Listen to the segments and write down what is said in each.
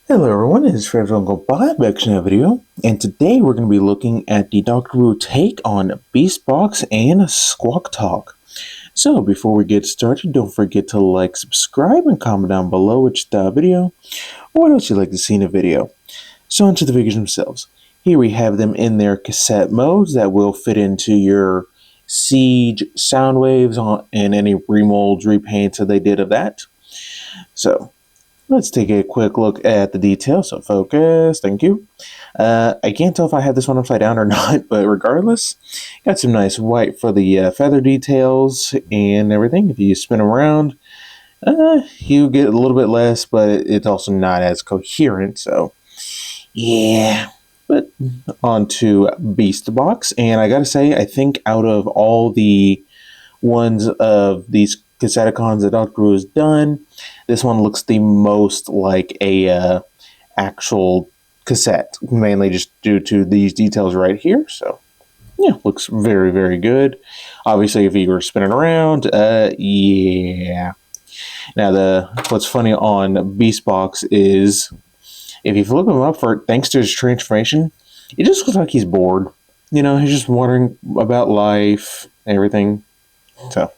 Hello everyone, it's Fred's Uncle Bob back in a video, and today we're going to be looking at the Doctor Who take on Beastbox and Squawktalk. So before we get started, don't forget to like, subscribe, and comment down below which video, or what else you'd like to see in a video. So onto the figures themselves. Here we have them in their cassette modes that will fit into your Siege sound waves and any remolds, repaints that they did of that. So let's take a quick look at the details. So focus, thank you. I can't tell if I have this one upside down or not, but regardless, got some nice white for the feather details and everything. If you spin around, you get a little bit less, but it's also not as coherent. So yeah. But on to Beastbox, and I gotta say, I think out of all the ones of these Cassetticons that Doctor Who has done, this one looks the most like a actual cassette, mainly just due to these details right here. So yeah, looks very, very good. Obviously, if you were spinning around, yeah. Now, what's funny on Beastbox is if you flip him up for thanks to his transformation, it just looks like he's bored. You know, he's just wondering about life, everything. So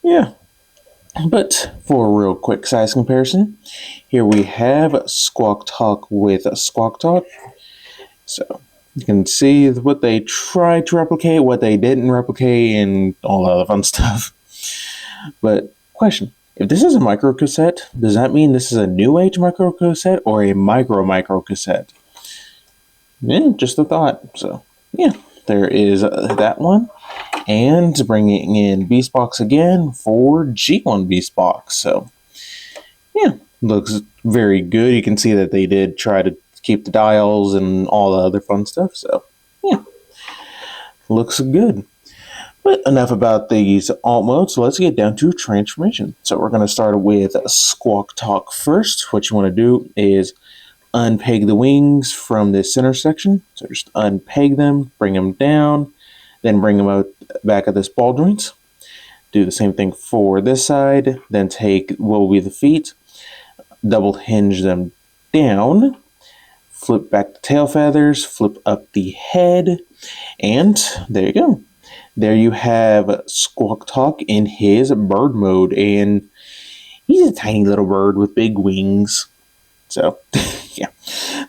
yeah. But for a real quick size comparison, here we have Squawktalk with Squawktalk. So you can see what they tried to replicate, what they didn't replicate, and all that other fun stuff. But question, if this is a micro cassette, does that mean this is a new age micro cassette or a micro cassette? Yeah, just a thought. So yeah, there is that one. And bringing in Beastbox again for G1 Beastbox. So yeah, looks very good. You can see that they did try to keep the dials and all the other fun stuff. So yeah, looks good. But enough about these alt modes. So let's get down to transformation. So we're going to start with Squawktalk first. What you want to do is unpeg the wings from this center section. So just unpeg them, bring them down, then bring them out back at this ball joint. Do the same thing for this side. Then take what will be the feet, double hinge them down, flip back the tail feathers, flip up the head, and there you go. There you have Squawktalk in his bird mode, and he's a tiny little bird with big wings. So yeah,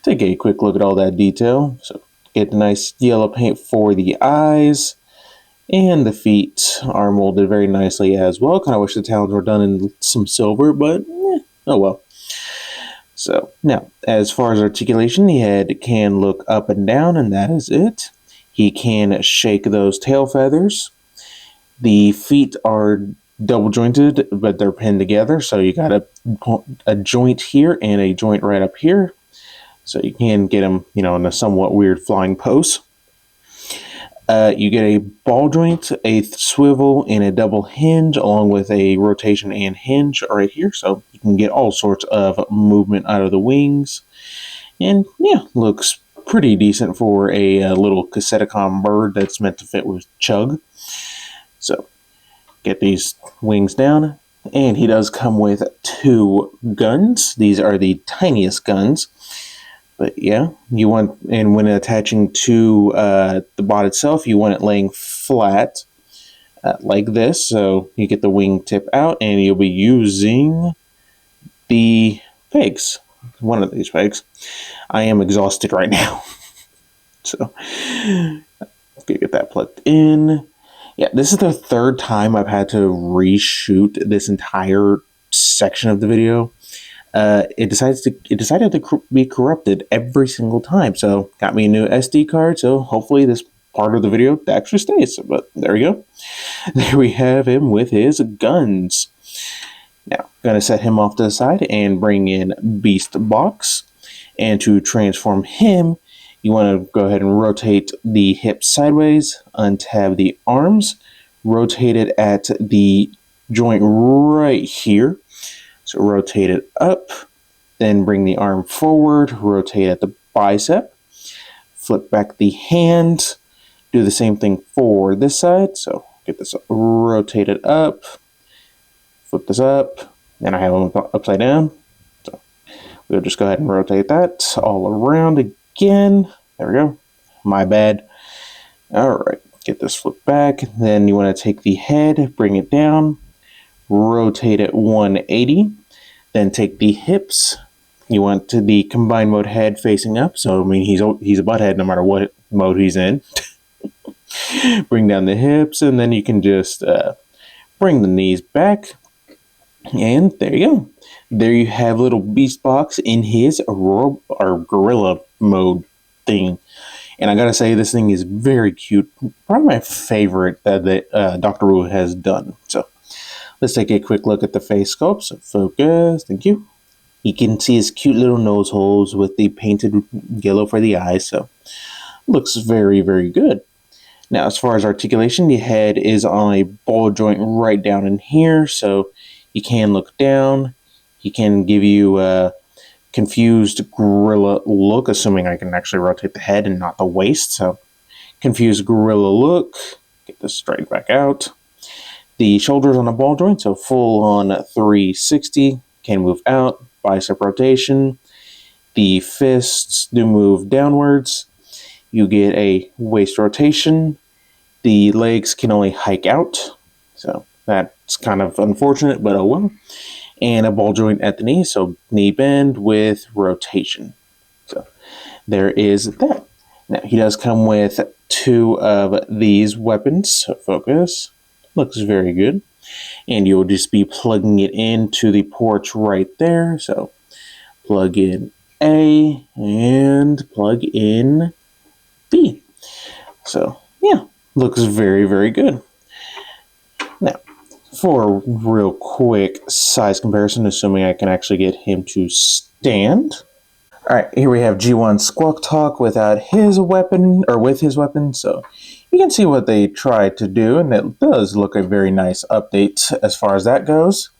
take a quick look at all that detail. So get the nice yellow paint for the eyes, and the feet are molded very nicely as well. Kind of wish the talons were done in some silver, but oh well. So now, as far as articulation, the head can look up and down, and that is it. He can shake those tail feathers. The feet are double jointed, but they're pinned together, so you got a joint here and a joint right up here. So you can get them, in a somewhat weird flying pose. You get a ball joint, a swivel, and a double hinge, along with a rotation and hinge right here. So you can get all sorts of movement out of the wings. And yeah, looks pretty decent for a little Cassetticon bird that's meant to fit with Chug. So get these wings down. And he does come with 2 guns. These are the tiniest guns. But yeah, you want, and when attaching to the bot itself, you want it laying flat like this. So you get the wing tip out, and you'll be using the pegs. One of these pegs. I am exhausted right now. So get that plugged in. Yeah, this is the 3rd time I've had to reshoot this entire section of the video. It decided to be corrupted every single time. So got me a new SD card. So hopefully this part of the video actually stays. But there we go. There we have him with his guns. Now, gonna set him off to the side and bring in Beastbox. And to transform him, you want to go ahead and rotate the hips sideways, untab the arms, rotate it at the joint right here. So rotate it up, then bring the arm forward, rotate at the bicep, flip back the hand, do the same thing for this side. So get this rotated up, flip this up, and I have them upside down. So We'll just go ahead and rotate that all around again. There we go. My bad. All right, get this flipped back. Then you want to take the head, bring it down, rotate it 180. Then take the hips. You want to the combined mode head facing up. So I mean he's a butt head no matter what mode he's in. Bring down the hips, and then you can just bring the knees back. And there you go. There you have little Beastbox in his gorilla mode thing. And I gotta say, this thing is very cute. Probably my favorite that Dr. Wu has done. So let's take a quick look at the face sculpt. So focus, thank you. You can see his cute little nose holes with the painted yellow for the eyes. So looks very, very good. Now, as far as articulation, the head is on a ball joint right down in here. So you can look down. He can give you a confused gorilla look, assuming I can actually rotate the head and not the waist. So confused gorilla look. Get this straight back out. The shoulders on a ball joint, so full on 360. Can move out. Bicep rotation. The fists do move downwards. You get a waist rotation. The legs can only hike out. So that's kind of unfortunate, but oh well. And a ball joint at the knee, so knee bend with rotation. So there is that. Now he does come with 2 of these weapons. So focus. Looks very good. And you'll just be plugging it into the ports right there. So plug in A and plug in B. So yeah, looks very, very good. Now, for a real quick size comparison, assuming I can actually get him to stand. Alright, here we have G1 Squawktalk without his weapon, or with his weapon, so you can see what they tried to do, and it does look a very nice update as far as that goes.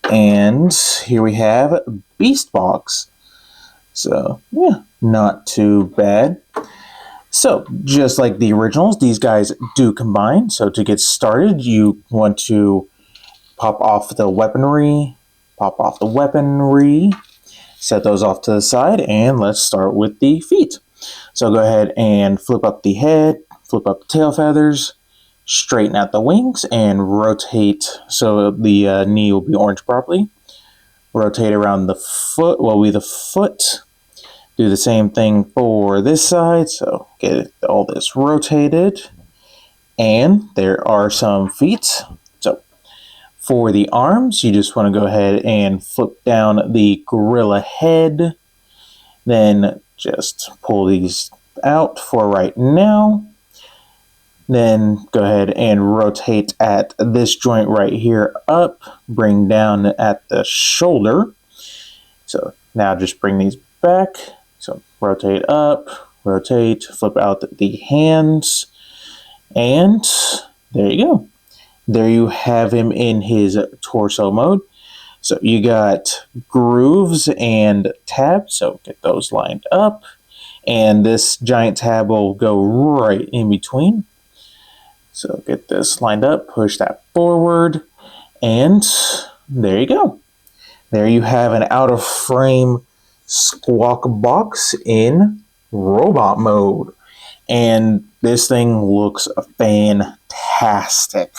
And here we have Beastbox. So, yeah, not too bad. So, just like the originals, these guys do combine. So, to get started, you want to pop off the weaponry, set those off to the side, and let's start with the feet. So, go ahead and flip up the head, flip up the tail feathers, straighten out the wings, and rotate so the knee will be orange properly. Rotate around the foot, will be the foot. Do the same thing for this side, so get all this rotated. And there are some feet. So for the arms, you just want to go ahead and flip down the gorilla head. Then just pull these out for right now. Then go ahead and rotate at this joint right here up. Bring down at the shoulder. So now just bring these back. So rotate up, rotate, flip out the hands. And there you go. There you have him in his torso mode. So you got grooves and tabs. So get those lined up. And this giant tab will go right in between. So get this lined up, push that forward, and there you go. There you have an out-of-frame Squawkbox in robot mode. And this thing looks fantastic.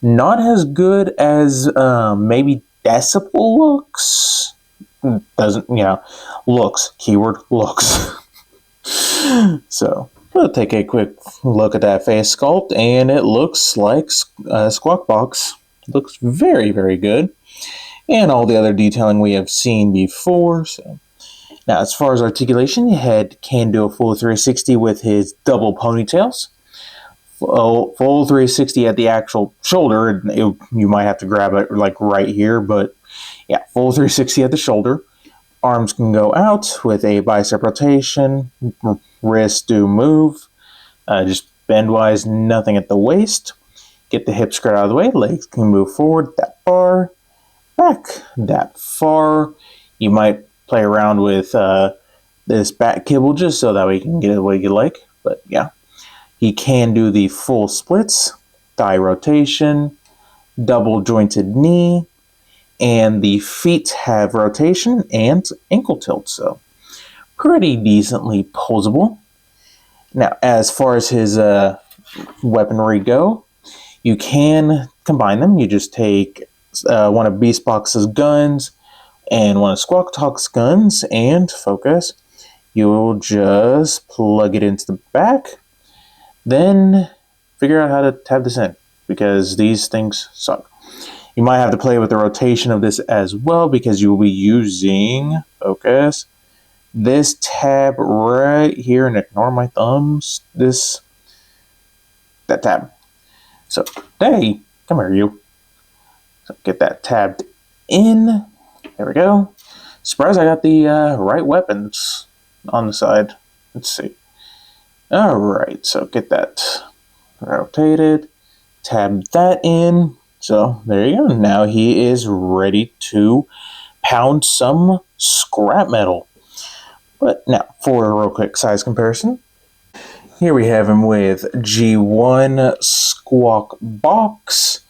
Not as good as maybe Decibel looks. Doesn't, looks. Keyword looks. So we'll take a quick look at that face sculpt, and it looks like Squawkbox. Looks very, very good. And all the other detailing we have seen before. So now, as far as articulation, the head can do a full 360 with his double ponytails. Full 360 at the actual shoulder. You might have to grab it like right here, but yeah, full 360 at the shoulder. Arms can go out with a bicep rotation. Wrists do move. Just bend-wise, nothing at the waist. Get the hips squared out of the way. Legs can move forward that far, back that far. You might play around with this back kibble just so that way you can get it the way you like. But yeah, he can do the full splits, thigh rotation, double jointed knee, and the feet have rotation and ankle tilt, so pretty decently posable. Now, as far as his weaponry go, you can combine them. You just take one of Beastbox's guns and one of Squawktalk's guns and focus. You'll just plug it into the back, then figure out how to tab this in, because these things suck. You might have to play with the rotation of this as well, because you will be using, focus, this tab right here, and ignore my thumbs, that tab. So, hey, come here, you. So get that tabbed in. There we go. Surprised I got the right weapons on the side. Let's see. Alright, so get that rotated. Tab that in. So there you go. Now he is ready to pound some scrap metal. But now, for a real quick size comparison. Here we have him with G1 Squawkbox.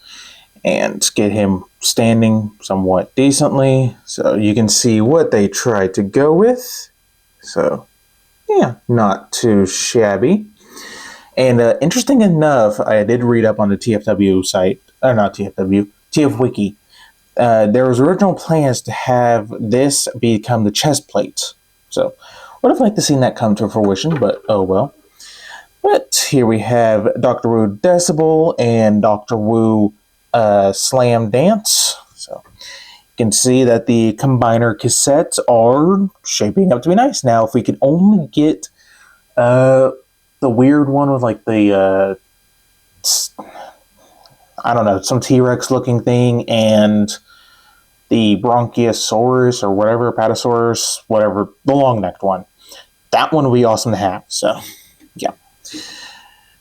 And get him standing somewhat decently, so you can see what they tried to go with. So, yeah, not too shabby. And interesting enough, I did read up on the TFW site, or not TFW, TFWiki. There was original plans to have this become the chest plate. So, would have liked to see that come to fruition, but oh well. But here we have Dr. Wu Decibel and Dr. Wu Slam Dance. So you can see that the combiner cassettes are shaping up to be nice. Now, if we could only get the weird one with like the I don't know, some T-Rex looking thing, and the Bronchiosaurus or whatever, Apatosaurus, whatever, the long-necked one. That one would be awesome to have. So, yeah.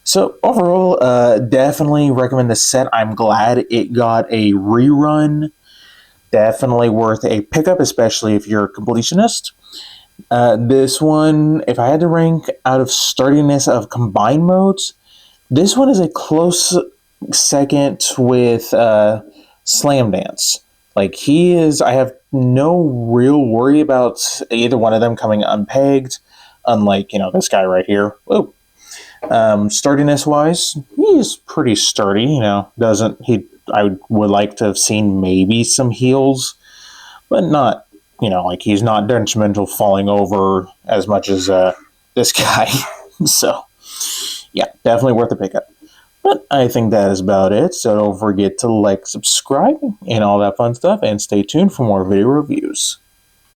So, overall, definitely recommend this set. I'm glad it got a rerun. Definitely worth a pickup, especially if you're a completionist. This one, if I had to rank out of sturdiness of combined modes, this one is a close second with Slam Dance. Like, he is, I have no real worry about either one of them coming unpegged, unlike, this guy right here. Whoa. Sturdiness wise, he's pretty sturdy, I would like to have seen maybe some heels, but not, like he's not detrimental falling over as much as this guy. So, yeah, definitely worth a pickup. But I think that is about it, so don't forget to like, subscribe, and all that fun stuff, and stay tuned for more video reviews.